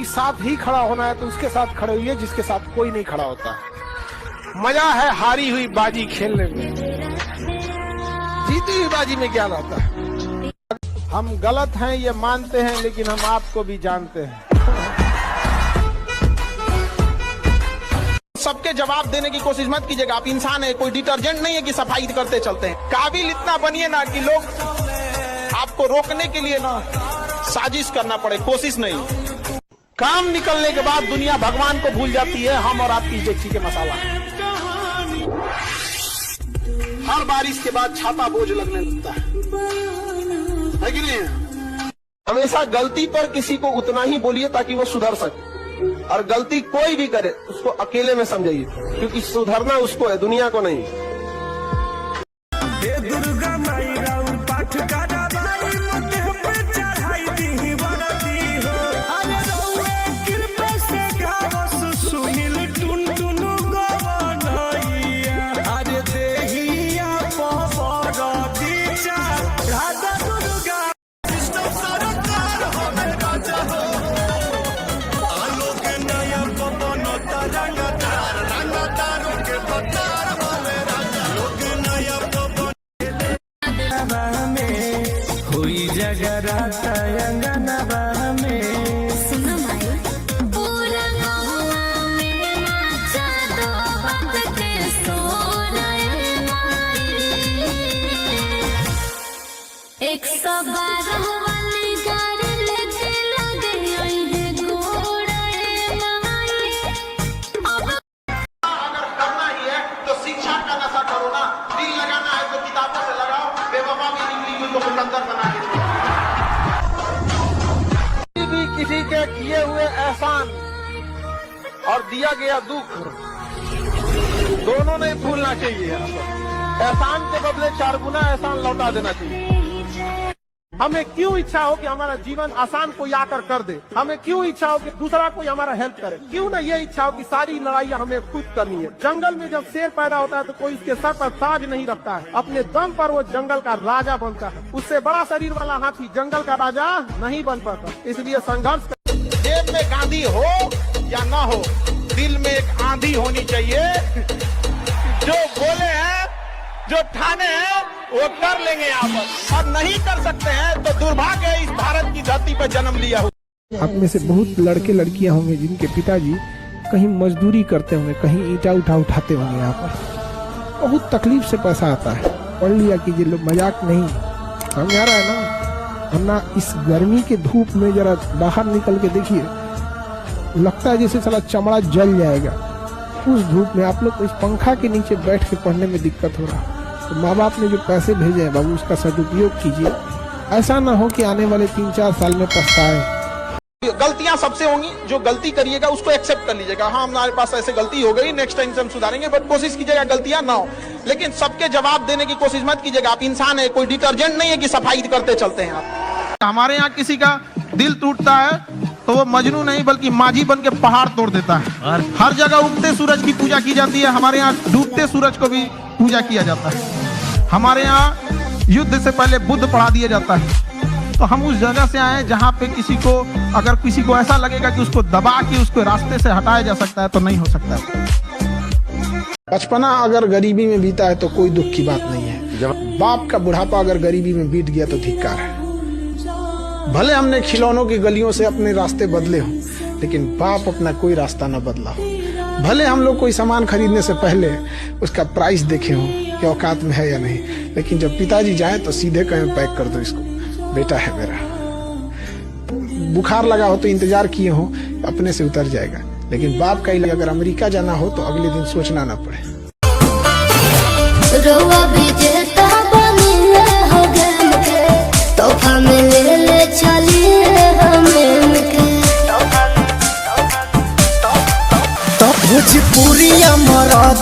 साथ ही खड़ा होना है तो उसके साथ खड़े हुई है जिसके साथ कोई नहीं खड़ा होता। मजा है हारी हुई बाजी खेलने में, जीती हुई बाजी में क्या आता है। हम गलत हैं ये मानते हैं, लेकिन हम आपको भी जानते हैं। सबके जवाब देने की कोशिश मत कीजिएगा। आप इंसान है, कोई डिटर्जेंट नहीं है कि सफाई करते चलते हैं। काबिल इतना बनिए ना कि लोग आपको रोकने के लिए ना साजिश करना पड़े, कोशिश नहीं। काम निकलने के बाद दुनिया भगवान को भूल जाती है, हम और आपकी डेगची के मसाला। हर बारिश के बाद छाता बोझ लगने लगता है कि नहीं? हमेशा गलती पर किसी को उतना ही बोलिए ताकि वो सुधर सके, और गलती कोई भी करे उसको अकेले में समझिए, क्योंकि सुधरना उसको है, दुनिया को नहीं। दुर्गा माई राउ पाठ का हुई जगराता अंगनवा में। सुनो माई पूरा गाँव में नाचा दो बात के सो रहे माई। 112 वाली गाड़ी लेके लगे आई है घोड़े माई। अगर करना ही है तो शिक्षा का नशा करो ना, दिल लगाना है तो किताबों से लगाओ, बेवफा भी निकली तो मुकद्दर बना के किसी के किए हुए एहसान और दिया गया दुख दोनों नहीं भूलना चाहिए। एहसान के बदले 4 गुना एहसान लौटा देना चाहिए। हमें क्यों इच्छा हो कि हमारा जीवन आसान कोई आकर कर दे, हमें क्यों इच्छा हो कि दूसरा कोई हमारा हेल्प करे, क्यों ना ये इच्छा हो कि सारी लड़ाइयाँ हमें खुद करनी है। जंगल में जब शेर पैदा होता है तो कोई उसके सर पर ताज नहीं रखता है, अपने दम पर वो जंगल का राजा बनता है। उससे बड़ा शरीर वाला हाथी जंगल का राजा नहीं बन पाता। इसलिए संघर्ष, जेब में गांधी हो या ना हो, दिल में एक आंधी होनी चाहिए। जो बोले हैं, जो ठाने हैं, वो कर लेंगे यहाँ पर, और नहीं कर सकते हैं तो दुर्भाग्य है इस भारत की धरती पर जन्म लिया हो। आप में से बहुत लड़के लड़कियां होंगे जिनके पिताजी कहीं मजदूरी करते होंगे, कहीं ईंटा उठाते होंगे। यहाँ पर बहुत तकलीफ से पैसा आता है। पढ़ लिया कीजिए, लोग मजाक नहीं समझ आ रहा है ना। वरना इस गर्मी के धूप में जरा बाहर निकल के देखिए, लगता है जैसे साला चमड़ा जल जाएगा। उस धूप में आप लोग को इस पंखा के नीचे बैठ के पढ़ने में दिक्कत हो रहा है। तो माँ बाप ने जो पैसे भेजे हैं बाबू, उसका सदुपयोग कीजिए। ऐसा ना हो कि आने वाले 3-4 साल में पछताए। गलतियां सबसे होंगी, जो गलती करिएगा उसको एक्सेप्ट कर लीजिएगा। हाँ, हमारे पास ऐसे गलती हो गई, नेक्स्ट टाइम से हम सुधारेंगे, बट कोशिश कीजिएगा गलतियां ना हो। लेकिन सबके जवाब देने की कोशिश मत कीजिएगा। आप इंसान है, कोई डिटर्जेंट नहीं है कि सफाई करते चलते हैं आप। हमारे यहाँ किसी का दिल टूटता है तो वो मजनू नहीं बल्कि माझी बन के पहाड़ तोड़ देता है। हर जगह उगते सूरज की पूजा की जाती है, हमारे यहाँ डूबते सूरज को भी पूजा किया जाता है। हमारे यहाँ युद्ध से पहले बुद्ध पढ़ा दिया जाता है। तो हम उस जगह से आए जहाँ पे किसी को, अगर किसी को ऐसा लगेगा कि उसको दबा के उसको रास्ते से हटाया जा सकता है तो नहीं हो सकता है। बचपना अगर गरीबी में बीता है तो कोई दुख की बात नहीं है। जब बाप का बुढ़ापा अगर गरीबी में बीत गया तो धिक्कार है। भले हमने खिलौनों की गलियों से अपने रास्ते बदले हों, लेकिन बाप अपना कोई रास्ता न बदला हो। भले हम लोग कोई सामान खरीदने से पहले उसका प्राइस देखे हों कि औकात में है या नहीं, लेकिन जब पिताजी जाए तो सीधे कहें पैक कर दो इसको, बेटा है मेरा। बुखार लगा हो तो इंतजार किए हो, अपने से उतर जाएगा। लेकिन बाप का इलाज अगर अमेरिका जाना हो तो अगले दिन सोचना ना पड़े। भोजपुरी मराद